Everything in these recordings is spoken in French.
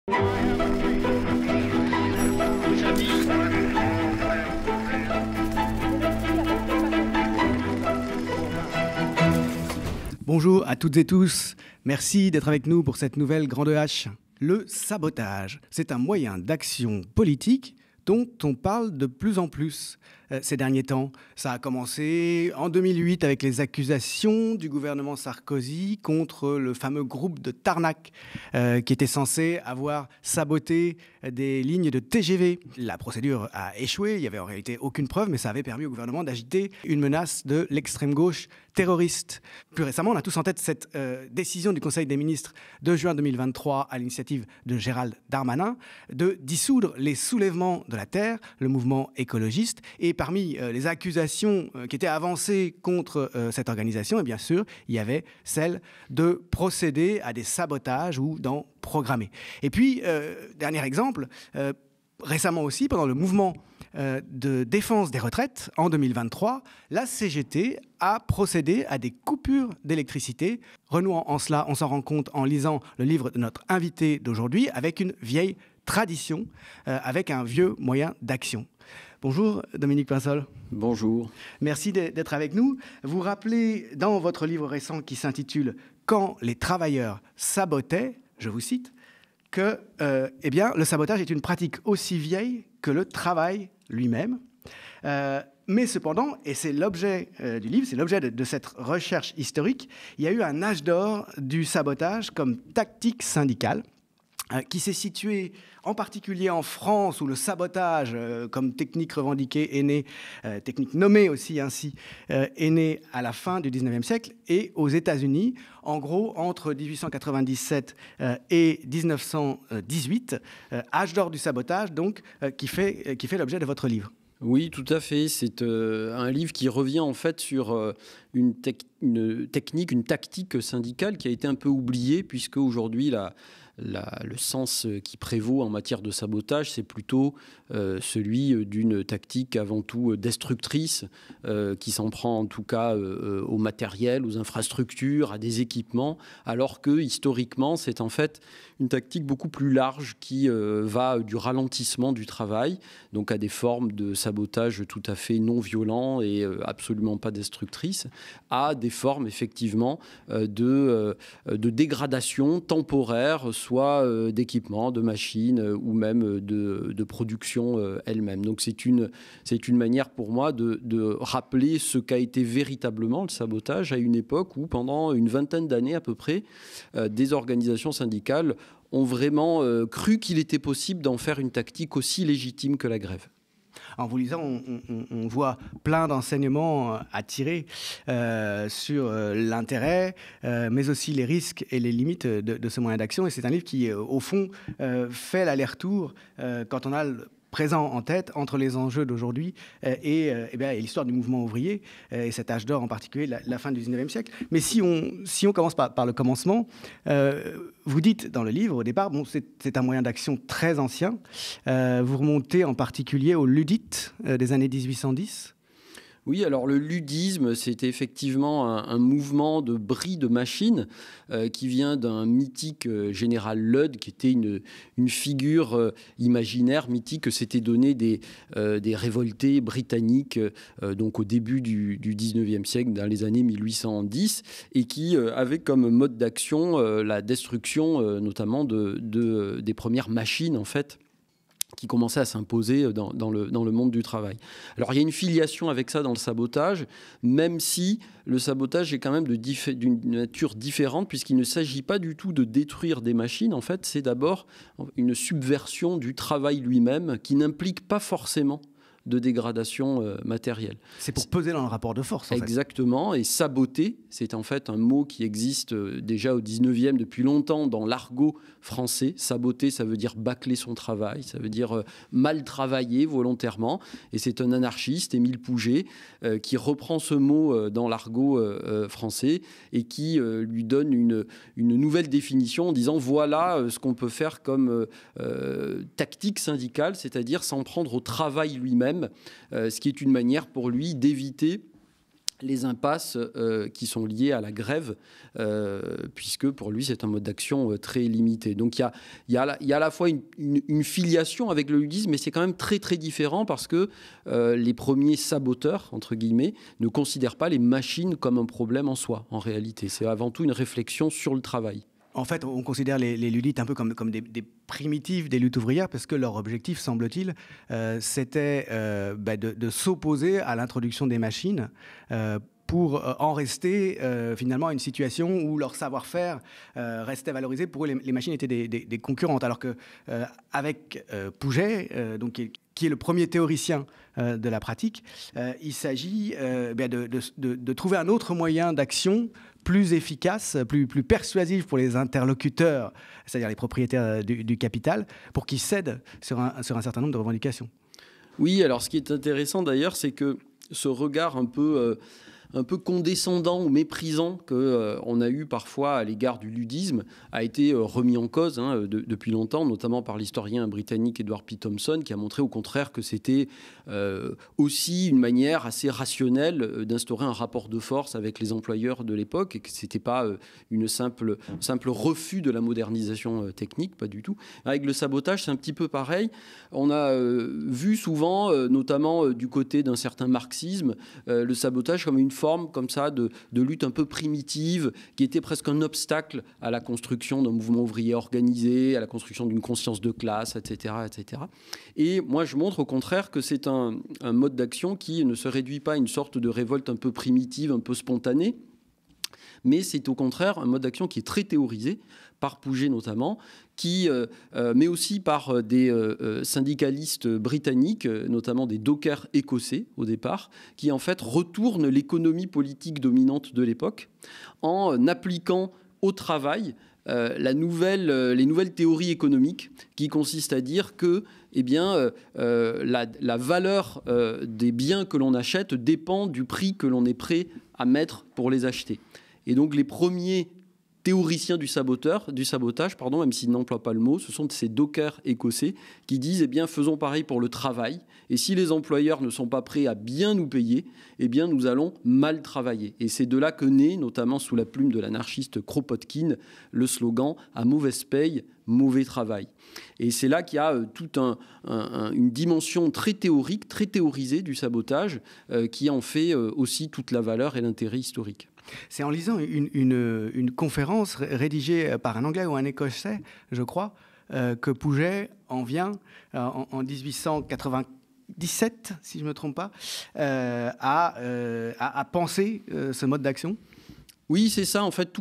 Bonjour à toutes et tous, merci d'être avec nous pour cette nouvelle Grande H. Le sabotage, c'est un moyen d'action politique dont on parle de plus en plus ces derniers temps. Ça a commencé en 2008 avec les accusations du gouvernement Sarkozy contre le fameux groupe de Tarnac qui était censé avoir saboté des lignes de TGV. La procédure a échoué, il n'y avait en réalité aucune preuve, mais ça avait permis au gouvernement d'agiter une menace de l'extrême gauche terroriste. Plus récemment, on a tous en tête cette décision du Conseil des ministres de juin 2023 à l'initiative de Gérald Darmanin de dissoudre les soulèvements de la Terre, le mouvement écologiste. Et parmi les accusations qui étaient avancées contre cette organisation, et bien sûr, il y avait celle de procéder à des sabotages ou d'en programmer. Et puis, dernier exemple, récemment aussi, pendant le mouvement de défense des retraites, en 2023, la CGT a procédé à des coupures d'électricité. Renouant en cela, on s'en rend compte en lisant le livre de notre invité d'aujourd'hui, avec une vieille tradition, avec un vieux moyen d'action. Bonjour Dominique Pinsol. Bonjour. Merci d'être avec nous. Vous rappelez dans votre livre récent qui s'intitule « Quand les travailleurs sabotaient », je vous cite, que eh bien, le sabotage est une pratique aussi vieille que le travail lui-même. Mais cependant, et c'est l'objet du livre, c'est l'objet de cette recherche historique, il y a eu un âge d'or du sabotage comme tactique syndicale qui s'est situé en particulier en France, où le sabotage, comme technique revendiquée, est né, technique nommée aussi ainsi, est né à la fin du 19e siècle, et aux États-Unis, en gros, entre 1897 et 1918, âge d'or du sabotage, donc, qui fait l'objet de votre livre. Oui, tout à fait. C'est un livre qui revient en fait sur une technique, une tactique syndicale qui a été un peu oubliée, puisque aujourd'hui, le sens qui prévaut en matière de sabotage, c'est plutôt celui d'une tactique avant tout destructrice, qui s'en prend en tout cas au matériel, aux infrastructures, à des équipements, alors que historiquement, c'est en fait une tactique beaucoup plus large qui va du ralentissement du travail, donc à des formes de sabotage tout à fait non violents et absolument pas destructrices, à des formes effectivement de dégradation temporaire, soit d'équipements, de machines ou même de production elle-même. Donc c'est une manière pour moi de rappeler ce qu'a été véritablement le sabotage à une époque où pendant une vingtaine d'années à peu près, des organisations syndicales ont vraiment cru qu'il était possible d'en faire une tactique aussi légitime que la grève. En vous lisant, on voit plein d'enseignements à tirer sur l'intérêt, mais aussi les risques et les limites de ce moyen d'action. Et c'est un livre qui, au fond, fait l'aller-retour quand on a le présent en tête entre les enjeux d'aujourd'hui et l'histoire du mouvement ouvrier, et cet âge d'or en particulier, la fin du 19e siècle. Mais si on commence par le commencement, vous dites dans le livre, au départ, bon, c'est un moyen d'action très ancien. Vous remontez en particulier aux Ludites des années 1810. Oui, alors le ludisme, c'était effectivement un mouvement de bris de machines qui vient d'un mythique général Ludd, qui était une figure imaginaire, mythique, que s'étaient donné des révoltés britanniques donc au début du 19e siècle, dans les années 1810, et qui avait comme mode d'action la destruction notamment des premières machines, en fait, qui commençait à s'imposer dans le monde du travail. Alors il y a une filiation avec ça dans le sabotage, même si le sabotage est quand même d'une nature différente, puisqu'il ne s'agit pas du tout de détruire des machines. En fait, c'est d'abord une subversion du travail lui-même qui n'implique pas forcément de dégradation matérielle. C'est pour peser dans le rapport de force, en fait. Exactement, et saboter, c'est en fait un mot qui existe déjà au 19e depuis longtemps dans l'argot français. Saboter, ça veut dire bâcler son travail, ça veut dire mal travailler volontairement, et c'est un anarchiste, Émile Pouget, qui reprend ce mot dans l'argot français et qui lui donne une nouvelle définition en disant voilà ce qu'on peut faire comme tactique syndicale, c'est-à-dire s'en prendre au travail lui-même, ce qui est une manière pour lui d'éviter les impasses qui sont liées à la grève, puisque pour lui, c'est un mode d'action très limité. Donc il y a à la fois une filiation avec le ludisme, mais c'est quand même très, très différent parce que les premiers saboteurs, entre guillemets, ne considèrent pas les machines comme un problème en soi, en réalité. C'est avant tout une réflexion sur le travail. En fait, on considère les luddites un peu comme des primitives des luttes ouvrières parce que leur objectif, semble-t-il, c'était de s'opposer à l'introduction des machines pour en rester finalement à une situation où leur savoir-faire restait valorisé. Pour eux, les machines étaient des concurrentes. Alors qu'avec Pouget, qui est le premier théoricien de la pratique, il s'agit de trouver un autre moyen d'action plus efficace, plus persuasif pour les interlocuteurs, c'est-à-dire les propriétaires du capital, pour qu'ils cèdent sur un certain nombre de revendications. Oui, alors ce qui est intéressant d'ailleurs, c'est que ce regard un peu condescendant ou méprisant qu'on a eu parfois à l'égard du ludisme a été remis en cause depuis longtemps, notamment par l'historien britannique Edward P. Thompson, qui a montré au contraire que c'était aussi une manière assez rationnelle d'instaurer un rapport de force avec les employeurs de l'époque et que ce n'était pas un simple refus de la modernisation technique, pas du tout. Avec le sabotage, c'est un petit peu pareil. On a vu souvent, notamment du côté d'un certain marxisme, le sabotage comme une forme comme ça de lutte un peu primitive qui était presque un obstacle à la construction d'un mouvement ouvrier organisé, à la construction d'une conscience de classe, etc., etc. Et moi, je montre au contraire que c'est un mode d'action qui ne se réduit pas à une sorte de révolte un peu primitive, un peu spontanée, mais c'est au contraire un mode d'action qui est très théorisé, par Pouget notamment, mais aussi par des syndicalistes britanniques, notamment des dockers écossais au départ, qui en fait retournent l'économie politique dominante de l'époque en appliquant au travail les nouvelles théories économiques qui consistent à dire que la valeur des biens que l'on achète dépend du prix que l'on est prêt à mettre pour les acheter. Et donc les premiers théoriciens du sabotage, même s'ils n'emploient pas le mot, ce sont ces dockers écossais qui disent faisons pareil pour le travail. Et si les employeurs ne sont pas prêts à bien nous payer, nous allons mal travailler. Et c'est de là que naît, notamment sous la plume de l'anarchiste Kropotkin, le slogan « à mauvaise paye, mauvais travail ». Et c'est là qu'il y a toute une dimension très théorique, très théorisée du sabotage qui en fait aussi toute la valeur et l'intérêt historique. C'est en lisant une conférence rédigée par un Anglais ou un Écossais, je crois, que Pouget en vient en 1897, si je ne me trompe pas, à penser ce mode d'action. Oui, c'est ça. En fait,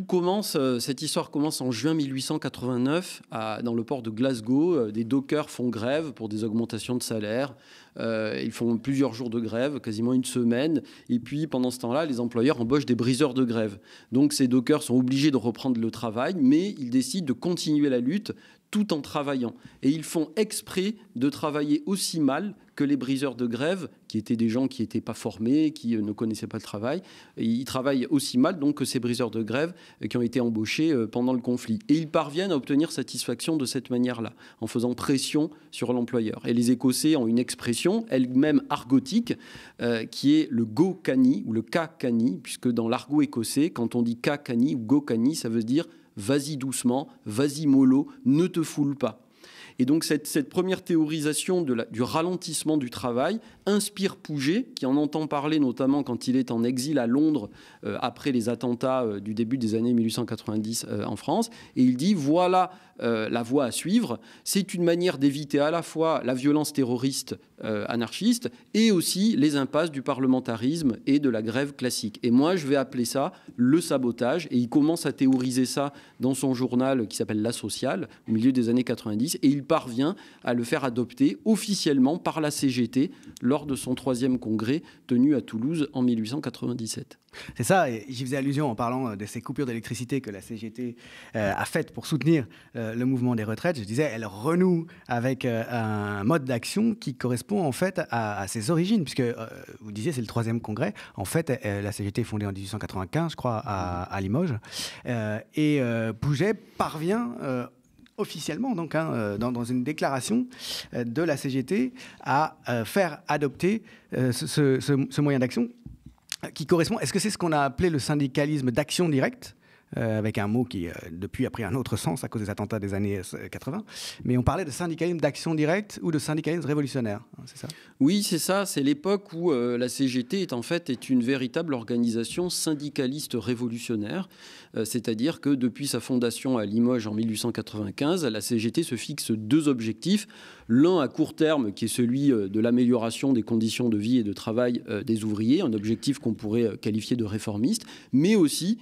cette histoire commence en juin 1889 dans le port de Glasgow. Des dockers font grève pour des augmentations de salaire. Ils font plusieurs jours de grève, quasiment une semaine. Et puis, pendant ce temps-là, les employeurs embauchent des briseurs de grève. Donc, ces dockers sont obligés de reprendre le travail, mais ils décident de continuer la lutte tout en travaillant. Et ils font exprès de travailler aussi mal que les briseurs de grève, qui étaient des gens qui n'étaient pas formés, qui ne connaissaient pas le travail. Et ils travaillent aussi mal donc, que ces briseurs de grève qui ont été embauchés pendant le conflit. Et ils parviennent à obtenir satisfaction de cette manière-là, en faisant pression sur l'employeur. Et les Écossais ont une expression, elle-même argotique, qui est le go canny ou le ka canny, puisque dans l'argot écossais, quand on dit ka canny ou go canny, ça veut dire vas-y doucement, vas-y mollo, ne te foule pas. Et donc cette première théorisation du ralentissement du travail inspire Pouget, qui en entend parler notamment quand il est en exil à Londres après les attentats du début des années 1890 en France. Et il dit, voilà la voie à suivre. C'est une manière d'éviter à la fois la violence terroriste anarchiste et aussi les impasses du parlementarisme et de la grève classique. Et moi, je vais appeler ça le sabotage. Et il commence à théoriser ça dans son journal qui s'appelle La Sociale, au milieu des années 90. Et il parvient à le faire adopter officiellement par la CGT lors de son 3e congrès tenu à Toulouse en 1897. C'est ça, et j'y faisais allusion en parlant de ces coupures d'électricité que la CGT a faites pour soutenir le mouvement des retraites. Je disais, elle renoue avec un mode d'action qui correspond en fait à ses origines, puisque vous disiez c'est le 3e congrès. En fait, la CGT est fondée en 1895, je crois, à Limoges, et Pouget parvient officiellement, donc, dans une déclaration de la CGT, à faire adopter ce moyen d'action. qui correspond, est-ce que c'est ce qu'on a appelé le syndicalisme d'action directe, avec un mot qui, depuis, a pris un autre sens à cause des attentats des années 80. Mais on parlait de syndicalisme d'action directe ou de syndicalisme révolutionnaire, hein, c'est ça ? Oui, c'est ça. C'est l'époque où la CGT est une véritable organisation syndicaliste révolutionnaire. C'est-à-dire que depuis sa fondation à Limoges en 1895, la CGT se fixe 2 objectifs. L'un à court terme, qui est celui de l'amélioration des conditions de vie et de travail des ouvriers, un objectif qu'on pourrait qualifier de réformiste, mais aussi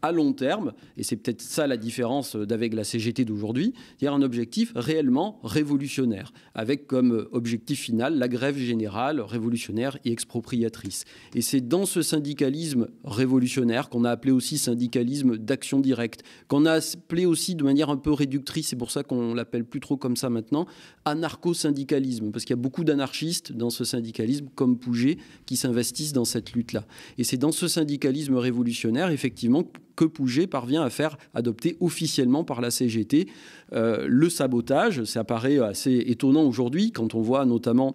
à long terme, et c'est peut-être ça la différence d'avec la CGT d'aujourd'hui, c'est-à-dire un objectif réellement révolutionnaire, avec comme objectif final la grève générale révolutionnaire et expropriatrice. Et c'est dans ce syndicalisme révolutionnaire, qu'on a appelé aussi syndicalisme d'action directe, qu'on a appelé aussi de manière un peu réductrice, c'est pour ça qu'on l'appelle plus trop comme ça maintenant, anarcho-syndicalisme, parce qu'il y a beaucoup d'anarchistes dans ce syndicalisme, comme Pouget, qui s'investissent dans cette lutte-là. Et c'est dans ce syndicalisme révolutionnaire, effectivement, que Pouget parvient à faire adopter officiellement par la CGT le sabotage. Ça paraît assez étonnant aujourd'hui quand on voit notamment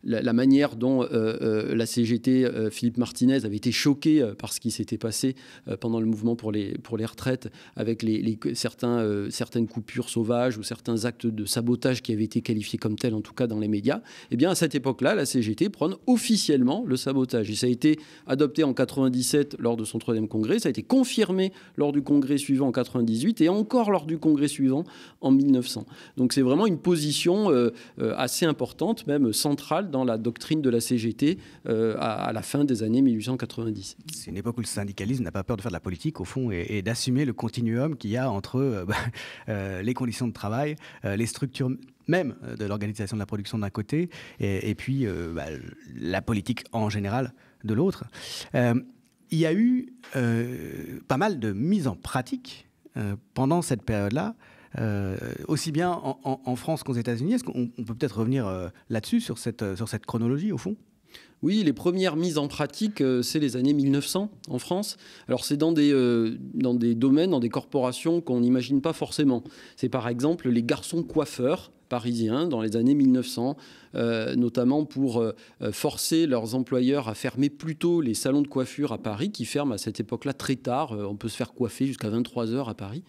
la manière dont la CGT, Philippe Martinez, avait été choqué par ce qui s'était passé pendant le mouvement pour les retraites, avec certaines coupures sauvages ou certains actes de sabotage qui avaient été qualifiés comme tels, en tout cas dans les médias. Eh bien, à cette époque-là, la CGT prône officiellement le sabotage. Et ça a été adopté en 97 lors de son 3e congrès, ça a été confirmé lors du congrès suivant en 98 et encore lors du congrès suivant en 1900. Donc c'est vraiment une position assez importante, même centrale dans la doctrine de la CGT à la fin des années 1890. C'est une époque où le syndicalisme n'a pas peur de faire de la politique, au fond, et d'assumer le continuum qu'il y a entre les conditions de travail, les structures même de l'organisation de la production d'un côté, et puis la politique en général de l'autre. Il y a eu pas mal de mises en pratique pendant cette période-là, aussi bien en France qu'aux États-Unis. Est-ce qu'on peut peut-être revenir là-dessus, sur cette chronologie, au fond ? Oui, les premières mises en pratique, c'est les années 1900 en France. Alors, c'est dans des domaines, dans des corporations qu'on n'imagine pas forcément. C'est par exemple les garçons coiffeurs parisiens dans les années 1900, notamment pour forcer leurs employeurs à fermer plus tôt les salons de coiffure à Paris, qui ferment à cette époque-là très tard. On peut se faire coiffer jusqu'à 23h à Paris.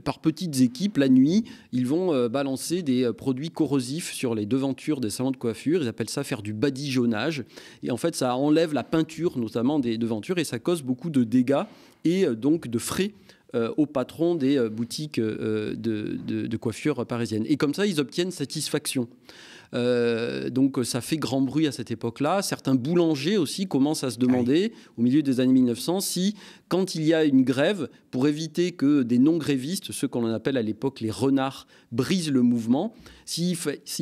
Par petites équipes, la nuit, ils vont balancer des produits corrosifs sur les devantures des salons de coiffure. Ils appellent ça faire du badigeonnage. Et en fait, ça enlève la peinture, notamment des devantures, et ça cause beaucoup de dégâts et donc de frais aux patrons des boutiques de coiffure parisiennes. Et comme ça, ils obtiennent satisfaction. Donc ça fait grand bruit à cette époque-là. Certains boulangers aussi commencent à se demander, au milieu des années 1900, si, quand il y a une grève, pour éviter que des non-grévistes, ceux qu'on appelle à l'époque les renards, brisent le mouvement, s'il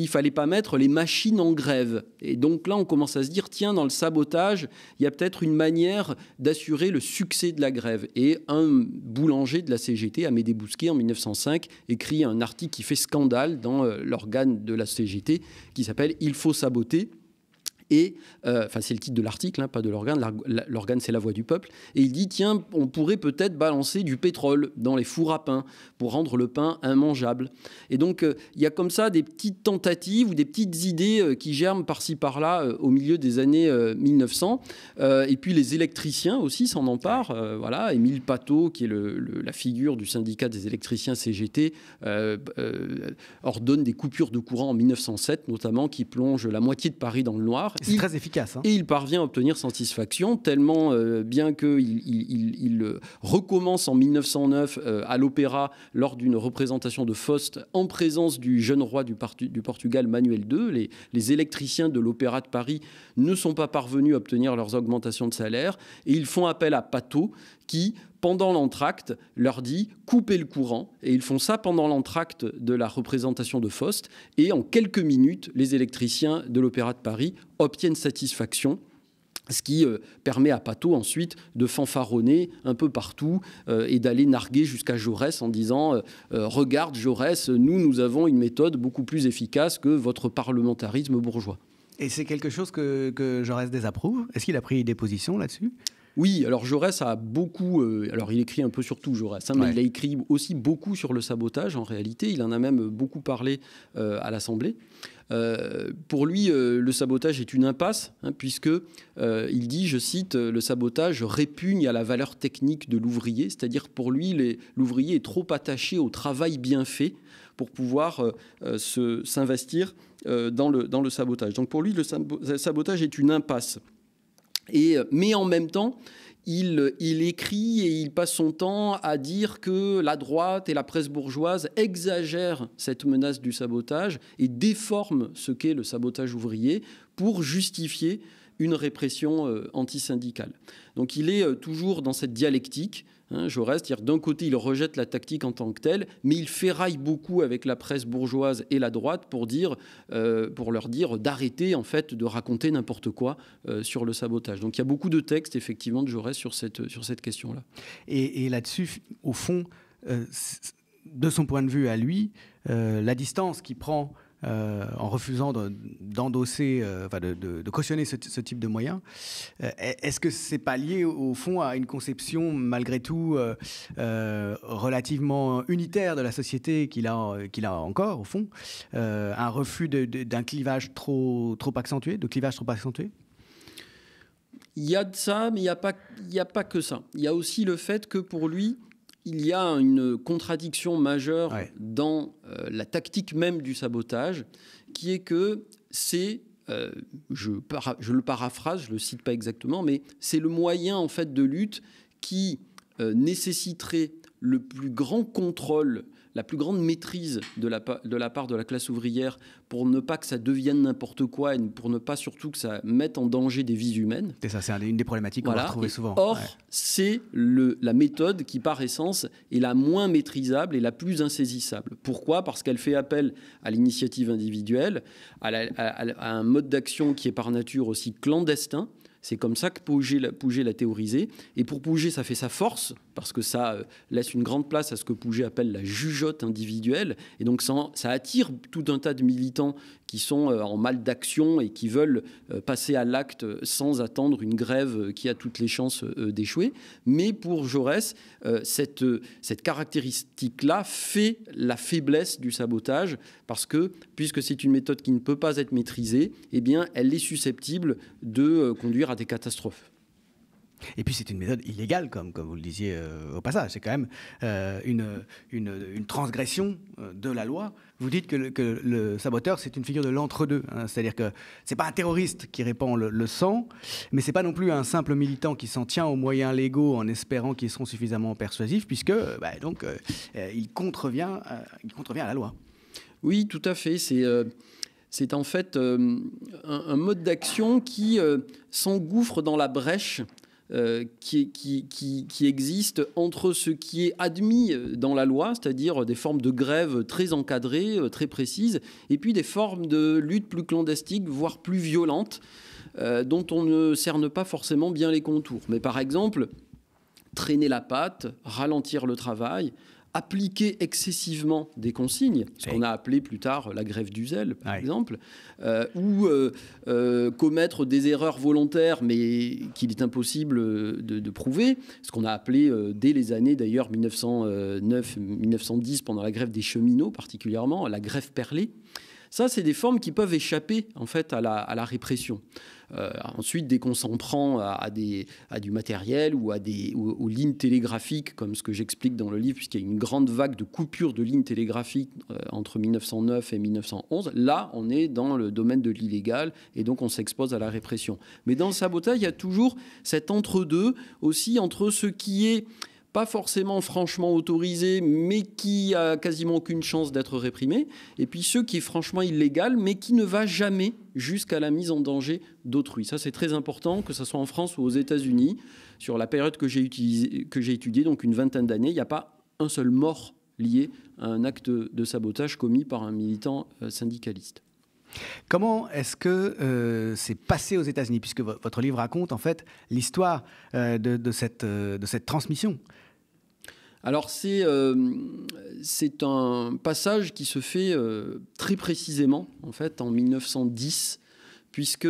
fallait pas mettre les machines en grève. Et donc là, on commence à se dire, tiens, dans le sabotage, il y a peut-être une manière d'assurer le succès de la grève. Et un boulanger de la CGT, Amédée Bousquet, en 1905, écrit un article qui fait scandale dans l'organe de la CGT, qui s'appelle « Il faut saboter ». Et, c'est le titre de l'article, hein, pas de l'organe. L'organe, c'est la voix du peuple. Et il dit, tiens, on pourrait peut-être balancer du pétrole dans les fours à pain pour rendre le pain immangeable. Et donc, il y a comme ça des petites tentatives ou des petites idées qui germent par-ci, par-là au milieu des années 1900. Et puis, les électriciens aussi s'en emparent. Voilà, Émile Patot, qui est la figure du syndicat des électriciens CGT, ordonne des coupures de courant en 1907, notamment, qui plongent la moitié de Paris dans le noir. C'est très efficace. Hein. Et il parvient à obtenir satisfaction, tellement bien qu'il recommence en 1909 à l'Opéra lors d'une représentation de Faust en présence du jeune roi du Portugal, Manuel II. Les électriciens de l'Opéra de Paris ne sont pas parvenus à obtenir leurs augmentations de salaire et ils font appel à Patot qui, pendant l'entracte, leur dit « coupez le courant ». Et ils font ça pendant l'entracte de la représentation de Faust. Et en quelques minutes, les électriciens de l'Opéra de Paris obtiennent satisfaction, ce qui permet à Patot ensuite de fanfaronner un peu partout et d'aller narguer jusqu'à Jaurès en disant « Regarde Jaurès, nous avons une méthode beaucoup plus efficace que votre parlementarisme bourgeois ». Et c'est quelque chose que Jaurès désapprouve ? Est-ce qu'il a pris des positions là-dessus ? Oui, alors Jaurès a beaucoup... alors il écrit un peu sur tout, Jaurès, mais il a écrit aussi beaucoup sur le sabotage, en réalité. Il en a même beaucoup parlé à l'Assemblée. Pour lui, le sabotage est une impasse, puisque il dit, je cite, le sabotage répugne à la valeur technique de l'ouvrier, c'est-à-dire pour lui, l'ouvrier est trop attaché au travail bien fait pour pouvoir s'investir dans le sabotage. Donc pour lui, le sabotage est une impasse. Mais en même temps, il écrit et il passe son temps à dire que la droite et la presse bourgeoise exagèrent cette menace du sabotage et déforment ce qu'est le sabotage ouvrier pour justifier une répression antisyndicale. Donc il est toujours dans cette dialectique, Jaurès, c'est-à-dire d'un côté il rejette la tactique en tant que telle, mais il ferraille beaucoup avec la presse bourgeoise et la droite pour leur dire d'arrêter en fait de raconter n'importe quoi sur le sabotage. Donc il y a beaucoup de textes effectivement de Jaurès sur cette question-là. Et là-dessus, au fond, de son point de vue à lui, la distance qu'il prend en refusant d'endosser, de cautionner ce type de moyens. Est-ce que c'est pas lié au fond à une conception malgré tout relativement unitaire de la société qu'il a encore au fond, un refus d'un clivage trop accentué, Il y a de ça, mais il n'y a pas que ça. Il y a aussi le fait que pour lui, il y a une contradiction majeure dans la tactique même du sabotage, qui est que c'est, je le paraphrase, je ne le cite pas exactement, mais c'est le moyen en fait de lutte qui nécessiterait le plus grand contrôle, la plus grande maîtrise de la part de la classe ouvrière pour ne pas que ça devienne n'importe quoi et pour ne pas surtout que ça mette en danger des vies humaines. C'est ça, c'est une des problématiques qu'on va retrouver souvent. Or, c'est la méthode qui, par essence, est la moins maîtrisable et la plus insaisissable. Pourquoi ? Parce qu'elle fait appel à l'initiative individuelle, à un mode d'action qui est par nature aussi clandestin. C'est comme ça que Pouget l'a théorisé. Et pour Pouget, ça fait sa force, parce que ça laisse une grande place à ce que Pouget appelle la jugeote individuelle. Et donc ça attire tout un tas de militants qui sont en mal d'action et qui veulent passer à l'acte sans attendre une grève qui a toutes les chances d'échouer. Mais pour Jaurès, cette caractéristique-là fait la faiblesse du sabotage, parce que, puisque c'est une méthode qui ne peut pas être maîtrisée, eh bien, elle est susceptible de conduire à des catastrophes. Et puis c'est une méthode illégale, comme vous le disiez au passage. C'est quand même une transgression de la loi. Vous dites que le saboteur, c'est une figure de l'entre-deux. C'est-à-dire que c'est pas un terroriste qui répand le sang, mais c'est pas non plus un simple militant qui s'en tient aux moyens légaux en espérant qu'ils seront suffisamment persuasifs, puisque il contrevient à la loi. Oui, tout à fait. C'est en fait un mode d'action qui s'engouffre dans la brèche qui existe entre ce qui est admis dans la loi, c'est-à-dire des formes de grève très encadrées, très précises, et puis des formes de lutte plus clandestines, voire plus violentes, dont on ne cerne pas forcément bien les contours. Mais par exemple, traîner la patte, ralentir le travail, appliquer excessivement des consignes, ce qu'on a appelé plus tard la grève du zèle, par exemple, ou commettre des erreurs volontaires, mais qu'il est impossible de prouver, ce qu'on a appelé dès les années d'ailleurs 1909-1910, pendant la grève des cheminots particulièrement, la grève perlée. Ça, c'est des formes qui peuvent échapper en fait à la répression. Ensuite, dès qu'on s'en prend à du matériel ou aux lignes télégraphiques, comme ce que j'explique dans le livre, puisqu'il y a une grande vague de coupures de lignes télégraphiques entre 1909 et 1911, là, on est dans le domaine de l'illégal et donc on s'expose à la répression. Mais dans le sabotage, il y a toujours cet entre-deux aussi entre ce qui est pas forcément franchement autorisé, mais qui a quasiment aucune chance d'être réprimé, et puis ceux qui est franchement illégal, mais qui ne va jamais jusqu'à la mise en danger d'autrui. Ça, c'est très important, que ce soit en France ou aux États-Unis. Sur la période que j'ai étudiée, donc une vingtaine d'années, il n'y a pas un seul mort lié à un acte de sabotage commis par un militant syndicaliste. Comment est-ce que c'est passé aux États-Unis, puisque votre livre raconte en fait l'histoire de cette transmission? Alors c'est un passage qui se fait très précisément en fait en 1910, puisque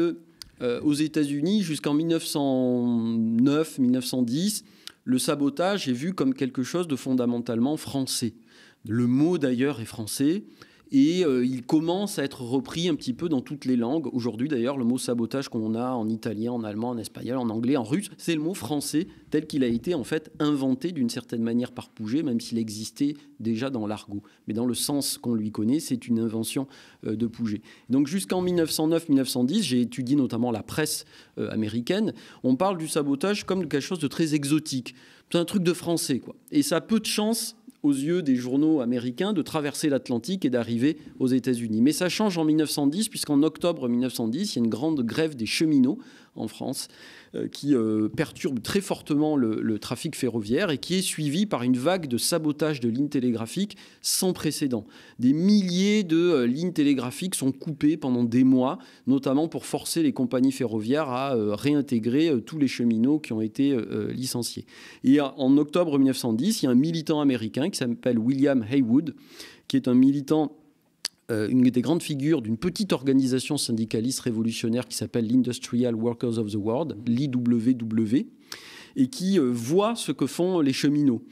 Aux États-Unis, jusqu'en 1909-1910, le sabotage est vu comme quelque chose de fondamentalement français. Le mot d'ailleurs est français. Et il commence à être repris un petit peu dans toutes les langues. Aujourd'hui, d'ailleurs, le mot sabotage qu'on a en italien, en allemand, en espagnol, en anglais, en russe, c'est le mot français tel qu'il a été en fait inventé d'une certaine manière par Pouget, même s'il existait déjà dans l'argot. Mais dans le sens qu'on lui connaît, c'est une invention de Pouget. Donc jusqu'en 1909-1910, j'ai étudié notamment la presse américaine. On parle du sabotage comme quelque chose de très exotique. C'est un truc de français, quoi. Et ça a peu de chance aux yeux des journaux américains de traverser l'Atlantique et d'arriver aux États-Unis. Mais ça change en 1910, puisqu'en octobre 1910, il y a une grande grève des cheminots en France qui perturbe très fortement le trafic ferroviaire et qui est suivie par une vague de sabotage de lignes télégraphiques sans précédent. Des milliers de lignes télégraphiques sont coupées pendant des mois, notamment pour forcer les compagnies ferroviaires à réintégrer tous les cheminots qui ont été licenciés. Et en octobre 1910, il y a un militant américain qui s'appelle William Haywood, qui est un militant, une des grandes figures d'une petite organisation syndicaliste révolutionnaire qui s'appelle l'Industrial Workers of the World, l'IWW, et qui voit ce que font les cheminots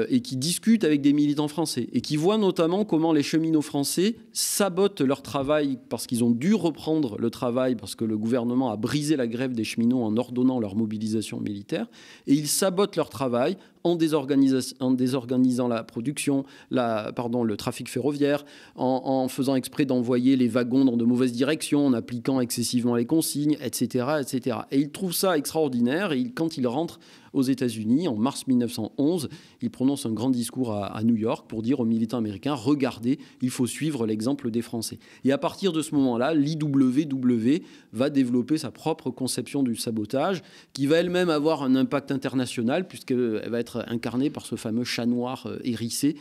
et qui discute avec des militants français et qui voit notamment comment les cheminots français sabotent leur travail parce qu'ils ont dû reprendre le travail parce que le gouvernement a brisé la grève des cheminots en ordonnant leur mobilisation militaire, et ils sabotent leur travail en désorganisant la production, le trafic ferroviaire, en faisant exprès d'envoyer les wagons dans de mauvaises directions, en appliquant excessivement les consignes, etc. etc. Et il trouve ça extraordinaire, et quand il rentre aux États-Unis, en mars 1911, il prononce un grand discours à New York pour dire aux militants américains « Regardez, il faut suivre l'exemple des Français ». Et à partir de ce moment-là, l'IWW va développer sa propre conception du sabotage, qui va elle-même avoir un impact international, puisqu'elle va être incarnée par ce fameux chat noir hérissé,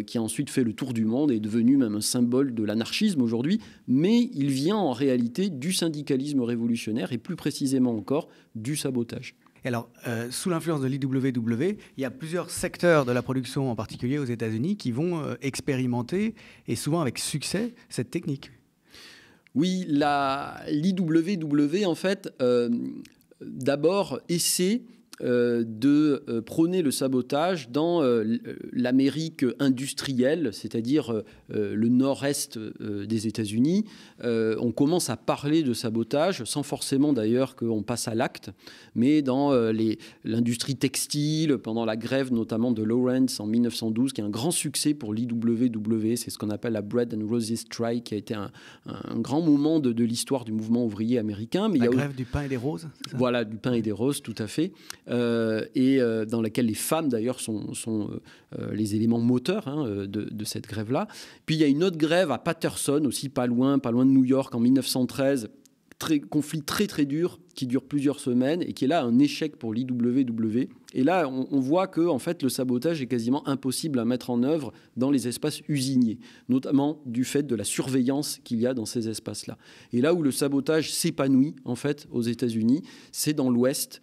qui a ensuite fait le tour du monde et est devenu même un symbole de l'anarchisme aujourd'hui. Mais il vient en réalité du syndicalisme révolutionnaire, et plus précisément encore du sabotage. Alors, sous l'influence de l'IWW, il y a plusieurs secteurs de la production, en particulier aux États-Unis, qui vont expérimenter, et souvent avec succès, cette technique. Oui, l'IWW, en fait, d'abord, essaie de prôner le sabotage dans l'Amérique industrielle, c'est-à-dire le nord-est des États-Unis. On commence à parler de sabotage, sans forcément d'ailleurs qu'on passe à l'acte, mais dans l'industrie textile, pendant la grève notamment de Lawrence en 1912, qui est un grand succès pour l'IWW, c'est ce qu'on appelle la Bread and Roses Strike, qui a été un grand moment de l'histoire du mouvement ouvrier américain. Mais la grève du pain et des roses, c'est ça ? Voilà, du pain et des roses, tout à fait. Dans laquelle les femmes d'ailleurs sont les éléments moteurs de cette grève-là. Puis il y a une autre grève à Paterson, aussi pas loin de New York, en 1913, conflit très très dur qui dure plusieurs semaines et qui est là un échec pour l'IWW. Et là, on voit que en fait, le sabotage est quasiment impossible à mettre en œuvre dans les espaces usiniers, notamment du fait de la surveillance qu'il y a dans ces espaces-là. Et là où le sabotage s'épanouit en fait aux États-Unis, c'est dans l'Ouest.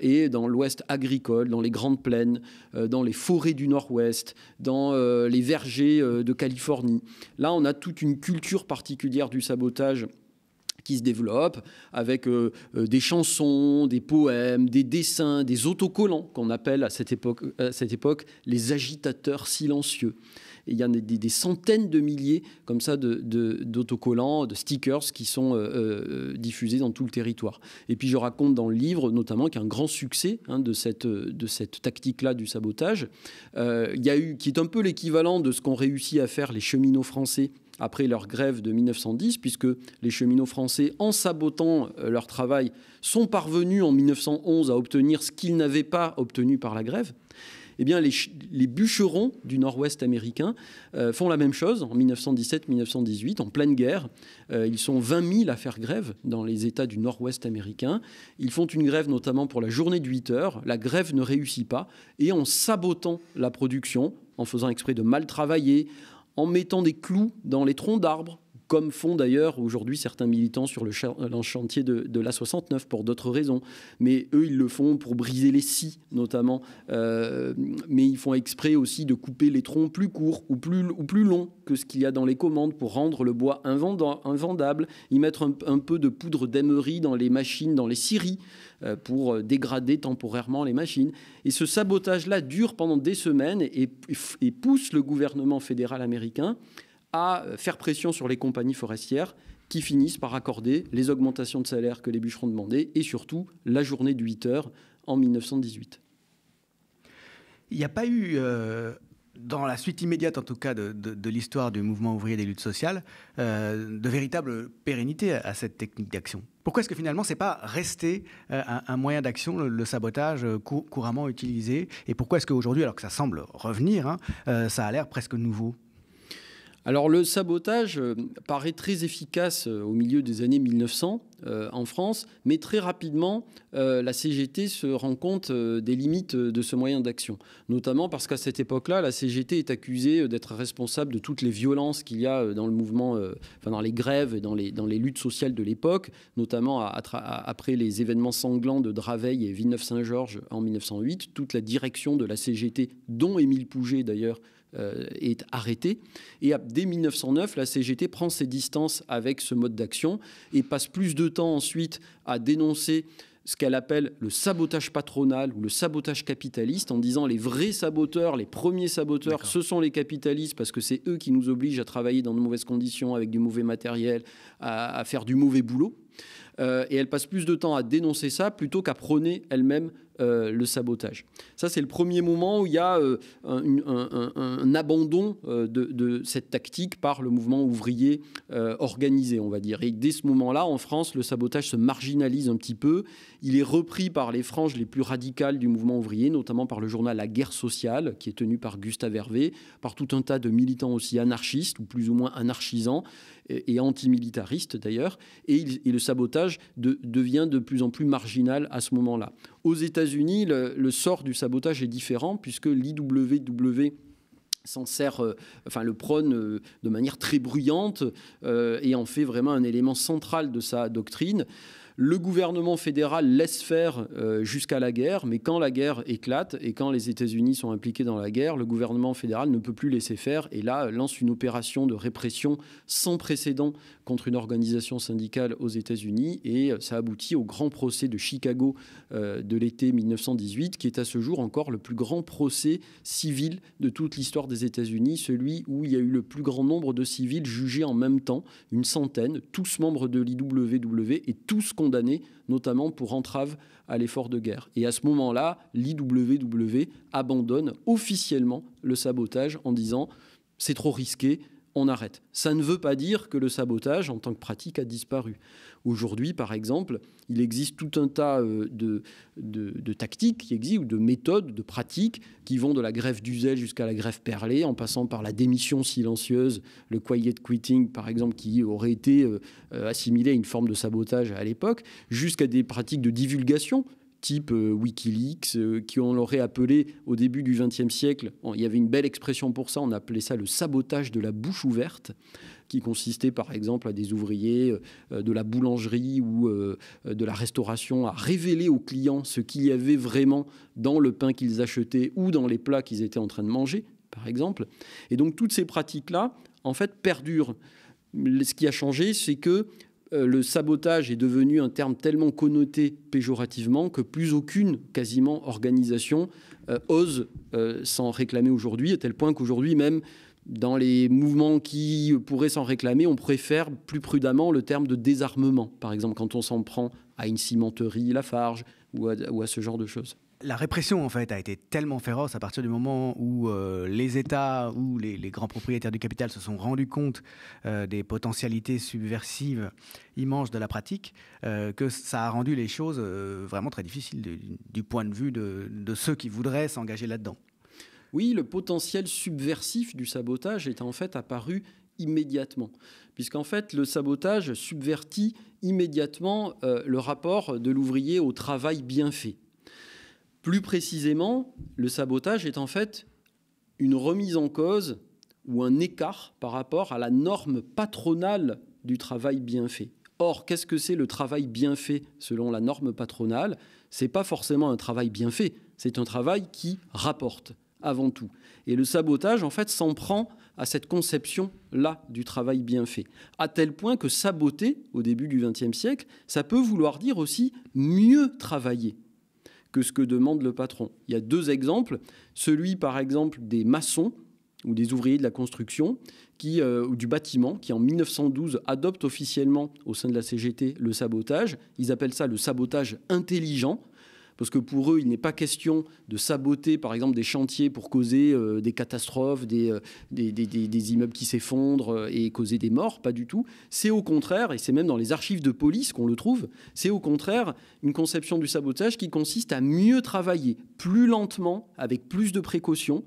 Et dans l'Ouest agricole, dans les grandes plaines, dans les forêts du Nord-Ouest, dans les vergers de Californie. Là, on a toute une culture particulière du sabotage qui se développe avec des chansons, des poèmes, des dessins, des autocollants qu'on appelle à cette époque les agitateurs silencieux. Et il y en a des centaines de milliers comme ça d'autocollants, de stickers qui sont diffusés dans tout le territoire. Et puis je raconte dans le livre notamment qu'il y a un grand succès de cette tactique-là du sabotage, qui est un peu l'équivalent de ce qu'ont réussi à faire les cheminots français après leur grève de 1910, puisque les cheminots français, en sabotant leur travail, sont parvenus en 1911 à obtenir ce qu'ils n'avaient pas obtenu par la grève. Eh bien, les bûcherons du Nord-Ouest américain font la même chose en 1917-1918, en pleine guerre. Ils sont 20 000 à faire grève dans les États du Nord-Ouest américain. Ils font une grève notamment pour la journée de 8 heures. La grève ne réussit pas. Et en sabotant la production, en faisant exprès de mal travailler, en mettant des clous dans les troncs d'arbres, comme font d'ailleurs aujourd'hui certains militants sur le chantier de l'A69 pour d'autres raisons. Mais eux, ils le font pour briser les scies, notamment. Mais ils font exprès aussi de couper les troncs plus courts ou plus longs que ce qu'il y a dans les commandes pour rendre le bois invendable. Ils mettent un peu de poudre d'aimerie dans les machines, dans les scieries, pour dégrader temporairement les machines. Et ce sabotage-là dure pendant des semaines et pousse le gouvernement fédéral américain à faire pression sur les compagnies forestières qui finissent par accorder les augmentations de salaire que les bûcherons demandaient et surtout la journée de 8 heures en 1918. Il n'y a pas eu, dans la suite immédiate en tout cas de l'histoire du mouvement ouvrier des luttes sociales, de véritable pérennité à cette technique d'action. Pourquoi est-ce que finalement ce n'est pas resté un moyen d'action, le sabotage couramment utilisé? Et pourquoi est-ce qu'aujourd'hui, alors que ça semble revenir, ça a l'air presque nouveau? Alors le sabotage paraît très efficace au milieu des années 1900 en France, mais très rapidement, la CGT se rend compte des limites de ce moyen d'action. Notamment parce qu'à cette époque-là, la CGT est accusée d'être responsable de toutes les violences qu'il y a dans le mouvement, dans les grèves et dans les luttes sociales de l'époque, notamment après les événements sanglants de Draveil et Villeneuve-Saint-Georges en 1908. Toute la direction de la CGT, dont Émile Pouget d'ailleurs, est arrêtée. Et dès 1909, la CGT prend ses distances avec ce mode d'action et passe plus de temps ensuite à dénoncer ce qu'elle appelle le sabotage patronal ou le sabotage capitaliste, en disant les vrais saboteurs, les premiers saboteurs, ce sont les capitalistes parce que c'est eux qui nous obligent à travailler dans de mauvaises conditions, avec du mauvais matériel, à faire du mauvais boulot. Et elle passe plus de temps à dénoncer ça plutôt qu'à prôner elle-même le sabotage. Ça, c'est le premier moment où il y a un abandon de cette tactique par le mouvement ouvrier organisé, on va dire. Et dès ce moment-là, en France, le sabotage se marginalise un petit peu. Il est repris par les franges les plus radicales du mouvement ouvrier, notamment par le journal La Guerre sociale, qui est tenu par Gustave Hervé, par tout un tas de militants aussi anarchistes, ou plus ou moins anarchisants, et antimilitaristes d'ailleurs. Et le sabotage devient de plus en plus marginal à ce moment-là. Aux États-Unis, le sort du sabotage est différent puisque l'IWW s'en sert, le prône de manière très bruyante et en fait vraiment un élément central de sa doctrine. Le gouvernement fédéral laisse faire jusqu'à la guerre, mais quand la guerre éclate et quand les États-Unis sont impliqués dans la guerre, le gouvernement fédéral ne peut plus laisser faire et là lance une opération de répression sans précédent contre une organisation syndicale aux États-Unis et ça aboutit au grand procès de Chicago de l'été 1918, qui est à ce jour encore le plus grand procès civil de toute l'histoire des États-Unis, celui où il y a eu le plus grand nombre de civils jugés en même temps, une centaine, tous membres de l'IWW et tous condamnés, notamment pour entrave à l'effort de guerre. Et à ce moment-là, l'IWW abandonne officiellement le sabotage en disant « c'est trop risqué, on arrête ». Ça ne veut pas dire que le sabotage, en tant que pratique, a disparu. Aujourd'hui, par exemple, il existe tout un tas de tactiques qui existent, ou de méthodes, de pratiques, qui vont de la grève du zèle jusqu'à la grève perlée, en passant par la démission silencieuse, le quiet quitting, par exemple, qui aurait été assimilé à une forme de sabotage à l'époque, jusqu'à des pratiques de divulgation, type Wikileaks, qui on l'aurait appelé au début du XXe siècle, il y avait une belle expression pour ça, on appelait ça le sabotage de la bouche ouverte, qui consistait par exemple à des ouvriers de la boulangerie ou de la restauration à révéler aux clients ce qu'il y avait vraiment dans le pain qu'ils achetaient ou dans les plats qu'ils étaient en train de manger, par exemple. Et donc toutes ces pratiques-là, en fait, perdurent. Ce qui a changé, c'est que le sabotage est devenu un terme tellement connoté péjorativement que plus aucune, quasiment, organisation ose s'en réclamer aujourd'hui, à tel point qu'aujourd'hui même, dans les mouvements qui pourraient s'en réclamer, on préfère plus prudemment le terme de désarmement, par exemple, quand on s'en prend à une cimenterie Lafarge ou à ce genre de choses. La répression, en fait, a été tellement féroce à partir du moment où les États ou les grands propriétaires du capital se sont rendus compte des potentialités subversives immenses de la pratique, que ça a rendu les choses vraiment très difficiles du point de vue de ceux qui voudraient s'engager là-dedans. Oui, le potentiel subversif du sabotage est en fait apparu immédiatement, puisqu'en fait le sabotage subvertit immédiatement le rapport de l'ouvrier au travail bien fait. Plus précisément, le sabotage est en fait une remise en cause ou un écart par rapport à la norme patronale du travail bien fait. Or, qu'est-ce que c'est le travail bien fait selon la norme patronale ? Ce n'est pas forcément un travail bien fait, c'est un travail qui rapporte avant tout. Et le sabotage, en fait, s'en prend à cette conception-là du travail bien fait. À tel point que saboter, au début du XXe siècle, ça peut vouloir dire aussi mieux travailler que ce que demande le patron. Il y a 2 exemples. Celui, par exemple, des maçons ou des ouvriers de la construction ou du bâtiment, qui en 1912 adoptent officiellement au sein de la CGT le sabotage. Ils appellent ça le sabotage intelligent, parce que pour eux, il n'est pas question de saboter, par exemple, des chantiers pour causer des catastrophes, des immeubles qui s'effondrent et causer des morts, pas du tout. C'est au contraire, et c'est même dans les archives de police qu'on le trouve, c'est au contraire une conception du sabotage qui consiste à mieux travailler, plus lentement, avec plus de précautions,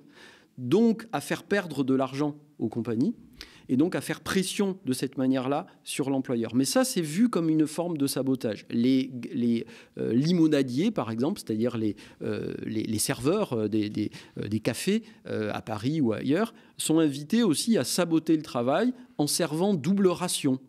donc à faire perdre de l'argent aux compagnies, et donc à faire pression de cette manière-là sur l'employeur. Mais ça, c'est vu comme une forme de sabotage. Les limonadiers, par exemple, c'est-à-dire les serveurs des cafés à Paris ou ailleurs, sont invités aussi à saboter le travail en servant double ration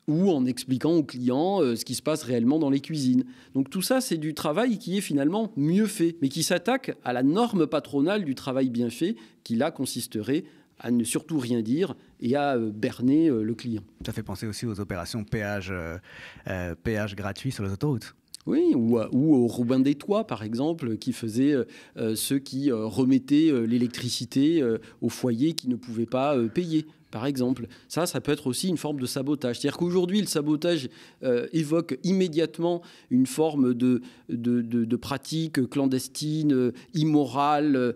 ou en expliquant aux clients ce qui se passe réellement dans les cuisines. Donc tout ça, c'est du travail qui est finalement mieux fait, mais qui s'attaque à la norme patronale du travail bien fait, qui là consisterait à ne surtout rien dire et à berner le client. Ça fait penser aussi aux opérations péage gratuit sur les autoroutes. Oui, ou au Robin des Toits, par exemple, qui faisait ceux qui remettaient l'électricité aux foyers qui ne pouvaient pas payer. Par exemple, ça peut être aussi une forme de sabotage. C'est-à-dire qu'aujourd'hui, le sabotage évoque immédiatement une forme de pratique clandestine, immorale,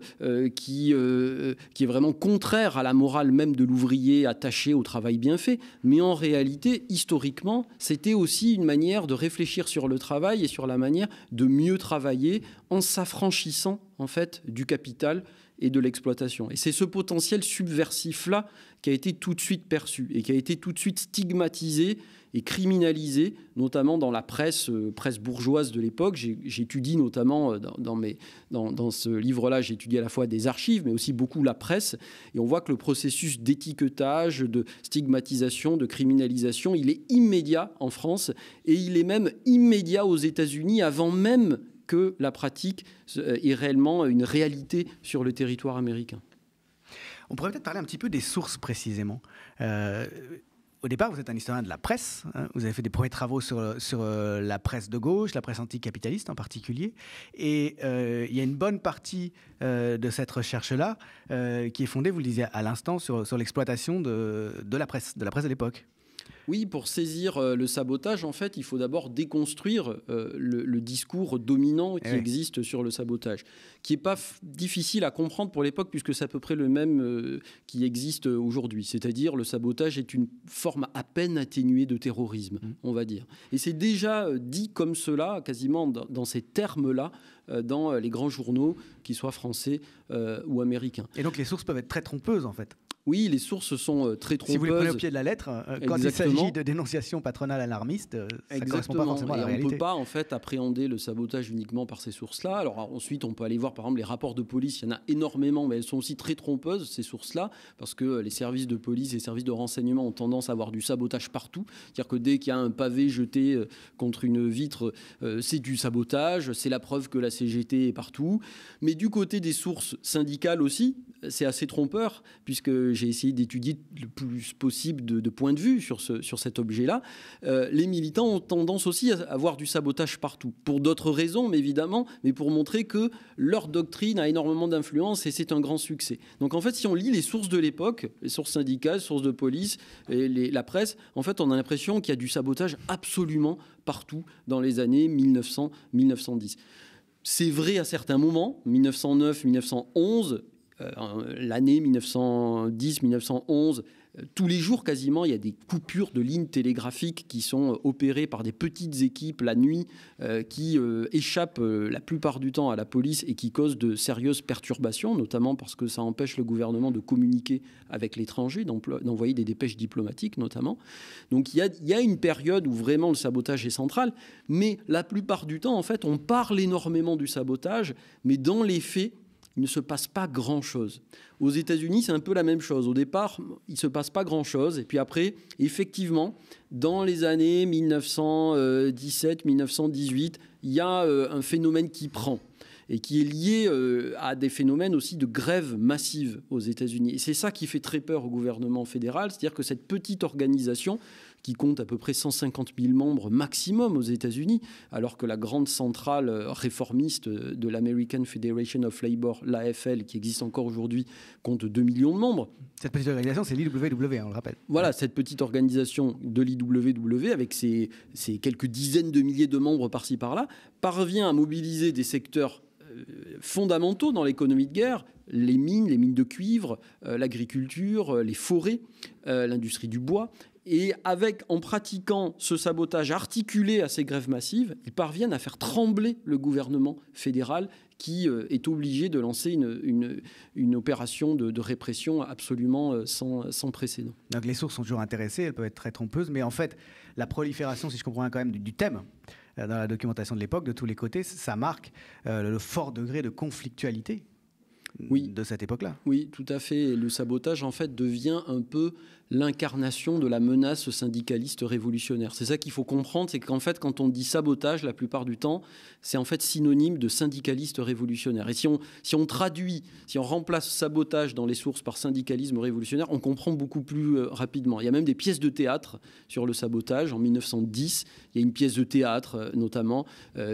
qui est vraiment contraire à la morale même de l'ouvrier attaché au travail bien fait. Mais en réalité, historiquement, c'était aussi une manière de réfléchir sur le travail et sur la manière de mieux travailler en s'affranchissant, en fait, du capital et de l'exploitation. Et c'est ce potentiel subversif-là qui a été tout de suite perçu et qui a été tout de suite stigmatisé et criminalisé, notamment dans la presse bourgeoise de l'époque. J'étudie notamment dans ce livre-là, j'étudie à la fois des archives, mais aussi beaucoup la presse. Et on voit que le processus d'étiquetage, de stigmatisation, de criminalisation, il est immédiat en France et il est même immédiat aux États-Unis avant même que la pratique est réellement une réalité sur le territoire américain. On pourrait peut-être parler un petit peu des sources précisément. Au départ, vous êtes un historien de la presse. Vous avez fait des premiers travaux sur la presse de gauche, la presse anticapitaliste en particulier. Et il y a une bonne partie de cette recherche-là qui est fondée, vous le disiez à l'instant, sur l'exploitation de la presse de l'époque. Oui, pour saisir le sabotage, en fait, il faut d'abord déconstruire le discours dominant qui existe sur le sabotage, qui n'est pas difficile à comprendre pour l'époque, puisque c'est à peu près le même qui existe aujourd'hui. C'est-à-dire, le sabotage est une forme à peine atténuée de terrorisme, on va dire. Et c'est déjà dit comme cela, quasiment dans ces termes-là, dans les grands journaux, qu'ils soient français ou américains. Et donc, les sources peuvent être très trompeuses, en fait. Oui, les sources sont très trompeuses. Si vous les prenez au pied de la lettre, quand il s'agit de dénonciation patronale alarmiste, ça ne correspond pas forcément à la réalité. On ne peut pas en fait appréhender le sabotage uniquement par ces sources-là. Alors ensuite, on peut aller voir par exemple les rapports de police. Il y en a énormément, mais elles sont aussi très trompeuses, ces sources-là, parce que les services de police et les services de renseignement ont tendance à avoir du sabotage partout. C'est-à-dire que dès qu'il y a un pavé jeté contre une vitre, c'est du sabotage, c'est la preuve que la CGT est partout. Mais du côté des sources syndicales aussi, c'est assez trompeur, puisque j'ai essayé d'étudier le plus possible de points de vue sur cet objet-là. Les militants ont tendance aussi à avoir du sabotage partout, pour d'autres raisons, mais évidemment, mais pour montrer que leur doctrine a énormément d'influence et c'est un grand succès. Donc en fait, si on lit les sources de l'époque, les sources syndicales, sources de police, et la presse, en fait, on a l'impression qu'il y a du sabotage absolument partout dans les années 1900-1910. C'est vrai à certains moments, 1909, 1911, l'année 1910-1911, tous les jours quasiment, il y a des coupures de lignes télégraphiques qui sont opérées par des petites équipes la nuit qui échappent la plupart du temps à la police et qui causent de sérieuses perturbations, notamment parce que ça empêche le gouvernement de communiquer avec l'étranger, d'envoyer des dépêches diplomatiques notamment. Donc il y a une période où vraiment le sabotage est central, mais la plupart du temps, en fait, on parle énormément du sabotage, mais dans les faits, il ne se passe pas grand-chose. Aux États-Unis, c'est un peu la même chose. Au départ, il ne se passe pas grand-chose. Et puis après, effectivement, dans les années 1917-1918, il y a un phénomène qui prend et qui est lié à des phénomènes aussi de grève massive aux États-Unis. Et c'est ça qui fait très peur au gouvernement fédéral, c'est-à-dire que cette petite organisation qui compte à peu près 150 000 membres maximum aux États-Unis, alors que la grande centrale réformiste de l'American Federation of Labor, l'AFL, qui existe encore aujourd'hui, compte 2 millions de membres. Cette petite organisation, c'est l'IWW, on le rappelle. Voilà, cette petite organisation de l'IWW, avec ses quelques dizaines de milliers de membres par-ci par-là, parvient à mobiliser des secteurs fondamentaux dans l'économie de guerre, les mines de cuivre, l'agriculture, les forêts, l'industrie du bois. Et en pratiquant ce sabotage articulé à ces grèves massives, ils parviennent à faire trembler le gouvernement fédéral qui est obligé de lancer une opération de répression absolument sans précédent. Donc les sources sont toujours intéressées, elles peuvent être très trompeuses, mais en fait, la prolifération, si je comprends bien quand même, du thème dans la documentation de l'époque, de tous les côtés, ça marque le fort degré de conflictualité de cette époque-là. Oui, tout à fait. Et le sabotage, en fait, devient un peu l'incarnation de la menace syndicaliste révolutionnaire. C'est ça qu'il faut comprendre, c'est qu'en fait, quand on dit sabotage, la plupart du temps, c'est en fait synonyme de syndicaliste révolutionnaire. Et si on traduit, si on remplace sabotage dans les sources par syndicalisme révolutionnaire, on comprend beaucoup plus rapidement. Il y a même des pièces de théâtre sur le sabotage. En 1910, il y a une pièce de théâtre, notamment,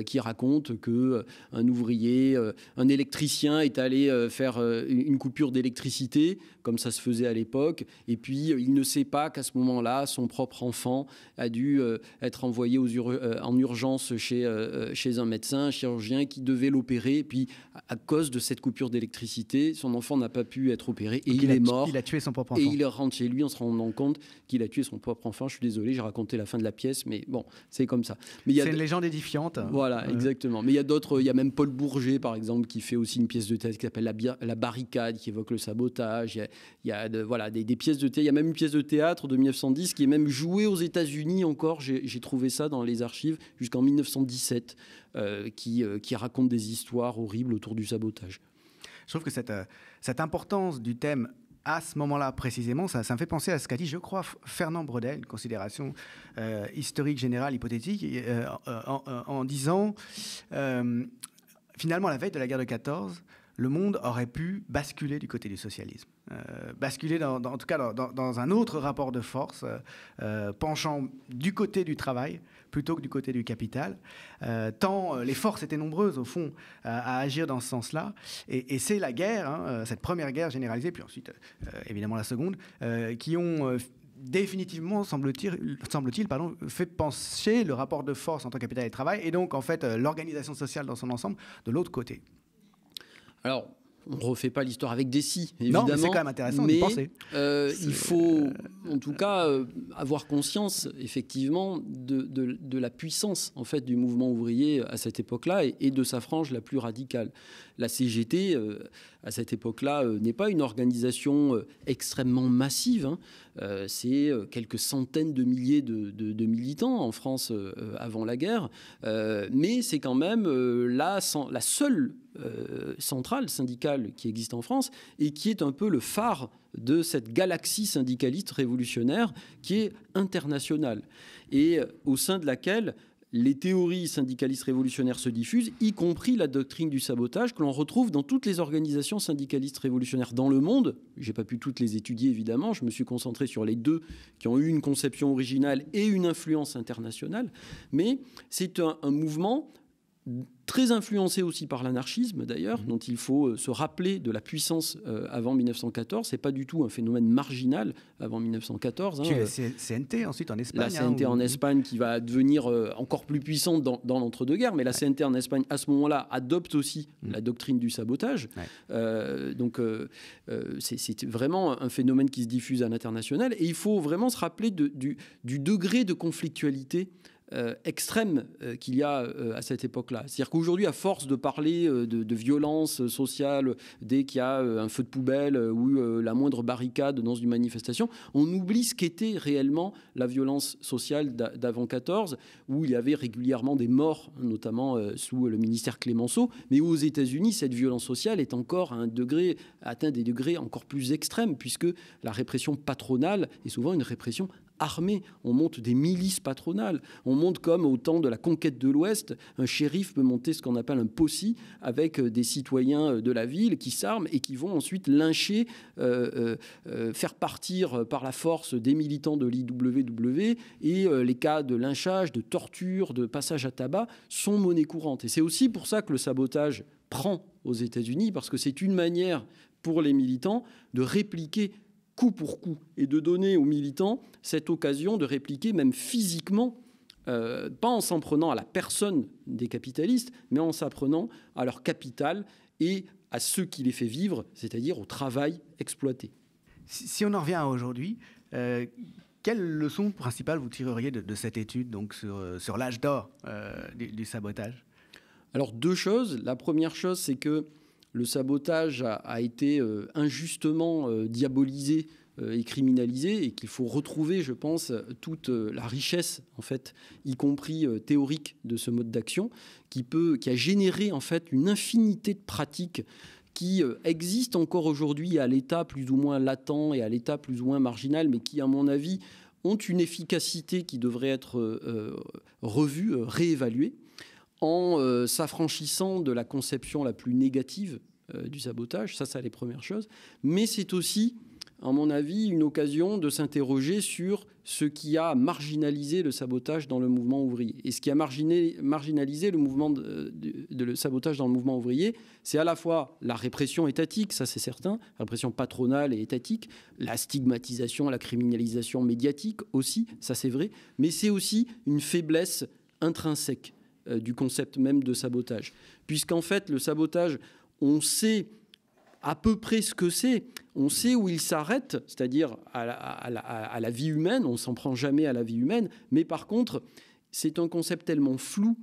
qui raconte qu'un ouvrier, un électricien est allé faire une coupure d'électricité, comme ça se faisait à l'époque, et puis il ne sait pas qu'à ce moment-là, son propre enfant a dû être envoyé en urgence chez un médecin, un chirurgien qui devait l'opérer. Et puis, à cause de cette coupure d'électricité, son enfant n'a pas pu être opéré et il est mort. Il a tué son propre enfant. Et il rentre chez lui en se rendant compte qu'il a tué son propre enfant. Je suis désolé, j'ai raconté la fin de la pièce, mais bon, c'est comme ça. C'est une légende édifiante. Voilà, exactement. Mais il y a d'autres, il y a même Paul Bourget, par exemple, qui fait aussi une pièce de théâtre qui s'appelle La Barricade, qui évoque le sabotage. Il y a des pièces de théâtre. Il y a même une pièce de théâtre de 1910 qui est même jouée aux États-Unis encore. J'ai trouvé ça dans les archives jusqu'en 1917, qui raconte des histoires horribles autour du sabotage. Je trouve que cette importance du thème à ce moment-là précisément, ça me fait penser à ce qu'a dit, je crois, Fernand Braudel, une considération historique, générale, hypothétique, en disant finalement, à la veille de la guerre de 14, le monde aurait pu basculer du côté du socialisme. Basculer, en tout cas, dans un autre rapport de force, penchant du côté du travail plutôt que du côté du capital, tant les forces étaient nombreuses, au fond, à agir dans ce sens-là. Et c'est la guerre, cette première guerre généralisée, puis ensuite, évidemment, la seconde, qui ont définitivement, semble-t-il, fait pencher le rapport de force entre capital et travail, et donc, en fait, l'organisation sociale dans son ensemble, de l'autre côté. Alors, on ne refait pas l'histoire avec des si, évidemment. Non, mais c'est quand même intéressant d'y penser. Il faut, en tout cas, avoir conscience, effectivement, de la puissance, en fait, du mouvement ouvrier à cette époque-là et de sa frange la plus radicale. La CGT, à cette époque-là, n'est pas une organisation extrêmement massive. C'est quelques centaines de milliers de militants en France avant la guerre. Mais c'est quand même la seule centrale syndicale qui existe en France et qui est un peu le phare de cette galaxie syndicaliste révolutionnaire qui est internationale et au sein de laquelle les théories syndicalistes révolutionnaires se diffusent, y compris la doctrine du sabotage que l'on retrouve dans toutes les organisations syndicalistes révolutionnaires dans le monde. Je n'ai pas pu toutes les étudier, évidemment. Je me suis concentré sur les deux qui ont eu une conception originale et une influence internationale. Mais c'est un mouvement très influencé aussi par l'anarchisme, d'ailleurs, dont il faut se rappeler de la puissance avant 1914. Ce n'est pas du tout un phénomène marginal avant 1914. Tu as la CNT ensuite en Espagne. La CNT en Espagne qui va devenir encore plus puissante dans l'entre-deux-guerres, mais la CNT en Espagne, à ce moment-là, adopte aussi la doctrine du sabotage. Donc, c'est vraiment un phénomène qui se diffuse à l'international. Et il faut vraiment se rappeler du degré de conflictualité extrême qu'il y a à cette époque-là. C'est-à-dire qu'aujourd'hui, à force de parler de violence sociale, dès qu'il y a un feu de poubelle ou la moindre barricade dans une manifestation, on oublie ce qu'était réellement la violence sociale d'avant 14, où il y avait régulièrement des morts, notamment sous le ministère Clémenceau. Mais aux États-Unis, cette violence sociale est encore à atteint des degrés encore plus extrêmes, puisque la répression patronale est souvent une répression armée. On monte des milices patronales. On monte comme au temps de la conquête de l'Ouest. Un shérif peut monter ce qu'on appelle un posse avec des citoyens de la ville qui s'arment et qui vont ensuite lyncher, faire partir par la force des militants de l'IWW. Et les cas de lynchage, de torture, de passage à tabac sont monnaie courante. Et c'est aussi pour ça que le sabotage prend aux États-Unis, parce que c'est une manière pour les militants de répliquer coup pour coup et de donner aux militants cette occasion de répliquer même physiquement, pas en s'en prenant à la personne des capitalistes, mais en s'en prenant à leur capital et à ceux qui les fait vivre, c'est-à-dire au travail exploité. Si on en revient à aujourd'hui, quelle leçon principale vous tireriez de cette étude donc sur l'âge d'or du sabotage ? Alors 2 choses. La première chose, c'est que le sabotage a été injustement diabolisé et criminalisé, et qu'il faut retrouver, je pense, toute la richesse, en fait, y compris théorique, de ce mode d'action, qui a généré en fait une infinité de pratiques qui existent encore aujourd'hui à l'état plus ou moins latent et à l'état plus ou moins marginal, mais qui, à mon avis, ont une efficacité qui devrait être revue, réévaluée, en s'affranchissant de la conception la plus négative du sabotage. Ça, c'est les premières choses. Mais c'est aussi, à mon avis, une occasion de s'interroger sur ce qui a marginalisé le sabotage dans le mouvement ouvrier. Et ce qui a marginalisé le mouvement le sabotage dans le mouvement ouvrier, c'est à la fois la répression étatique, ça c'est certain, la répression patronale et étatique, la stigmatisation, la criminalisation médiatique aussi, ça c'est vrai, mais c'est aussi une faiblesse intrinsèque du concept même de sabotage. Puisqu'en fait, le sabotage, on sait à peu près ce que c'est, on sait où il s'arrête, c'est-à-dire à la vie humaine, on ne s'en prend jamais à la vie humaine, mais par contre, c'est un concept tellement flou,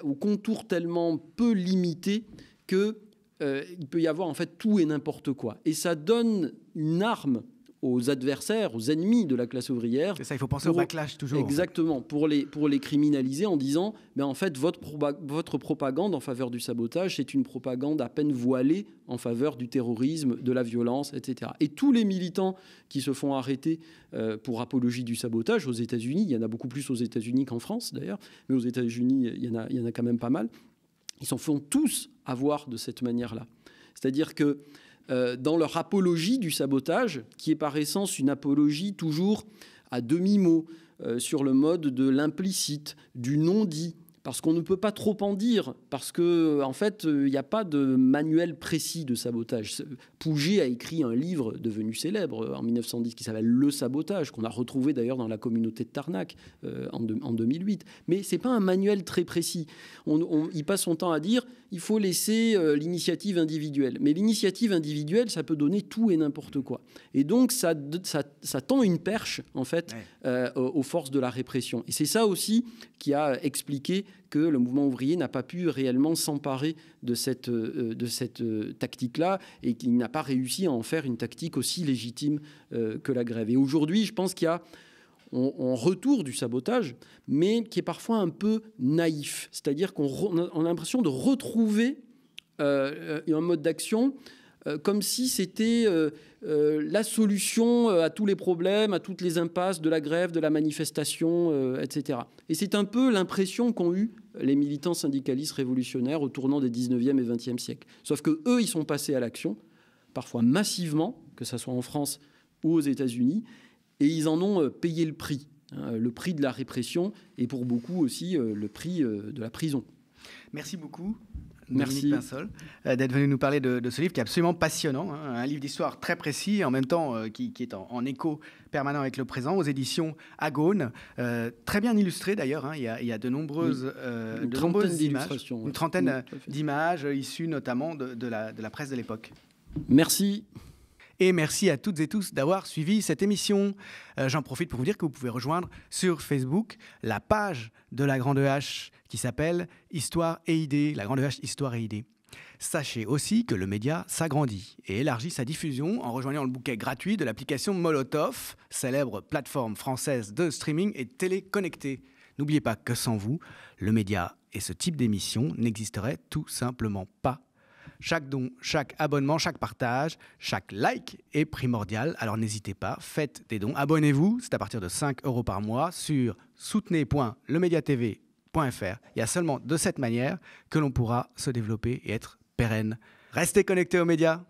au contour tellement peu limité, que il peut y avoir en fait tout et n'importe quoi. Et ça donne une arme aux adversaires, aux ennemis de la classe ouvrière. C'est ça, il faut penser au backlash toujours. Exactement, pour les criminaliser en disant, mais en fait, votre propagande en faveur du sabotage, c'est une propagande à peine voilée en faveur du terrorisme, de la violence, etc. Et tous les militants qui se font arrêter pour apologie du sabotage aux États-Unis, il y en a beaucoup plus aux États-Unis qu'en France d'ailleurs, mais aux États-Unis, il y en a quand même pas mal, ils s'en font tous avoir de cette manière-là. C'est-à-dire que dans leur apologie du sabotage, qui est par essence une apologie toujours à demi-mot, sur le mode de l'implicite, du non-dit, parce qu'on ne peut pas trop en dire, parce qu'en fait, il n'y a pas de manuel précis de sabotage. Pouget a écrit un livre devenu célèbre en 1910 qui s'appelle « Le sabotage », qu'on a retrouvé d'ailleurs dans la communauté de Tarnac en 2008. Mais ce n'est pas un manuel très précis. Il passe son temps à dire il faut laisser l'initiative individuelle. Mais l'initiative individuelle, ça peut donner tout et n'importe quoi. Et donc, ça tend une perche, en fait, aux forces de la répression. Et c'est ça aussi qui a expliqué que le mouvement ouvrier n'a pas pu réellement s'emparer de cette tactique-là, et qu'il n'a pas réussi à en faire une tactique aussi légitime que la grève. Et aujourd'hui, je pense qu'il y a un retour du sabotage, mais qui est parfois un peu naïf. C'est-à-dire qu'on a l'impression de retrouver un mode d'action comme si c'était la solution à tous les problèmes, à toutes les impasses de la grève, de la manifestation, etc. Et c'est un peu l'impression qu'ont eu les militants syndicalistes révolutionnaires au tournant des 19e et 20e siècles. Sauf qu'eux, ils sont passés à l'action, parfois massivement, que ce soit en France ou aux États-Unis, et ils en ont payé le prix de la répression, et pour beaucoup aussi le prix de la prison. Merci beaucoup. Merci Pinsol, d'être venu nous parler de ce livre qui est absolument passionnant, hein, un livre d'histoire très précis et en même temps qui est en écho permanent avec le présent, aux éditions Agone, très bien illustré d'ailleurs, hein, il y a de nombreuses, images, une trentaine d'images issues notamment de la presse de l'époque. Merci. Et merci à toutes et tous d'avoir suivi cette émission. J'en profite pour vous dire que vous pouvez rejoindre sur Facebook la page de la Grande Hache qui s'appelle Histoire et idées, la Grande Hache Histoire et idées. Sachez aussi que le média s'agrandit et élargit sa diffusion en rejoignant le bouquet gratuit de l'application Molotov, célèbre plateforme française de streaming et télé connectée. N'oubliez pas que sans vous, le média et ce type d'émission n'existeraient tout simplement pas. Chaque don, chaque abonnement, chaque partage, chaque like est primordial. Alors n'hésitez pas, faites des dons. Abonnez-vous, c'est à partir de 5 € par mois sur soutenez.lemediatv.fr. Il y a seulement de cette manière que l'on pourra se développer et être pérenne. Restez connectés aux médias.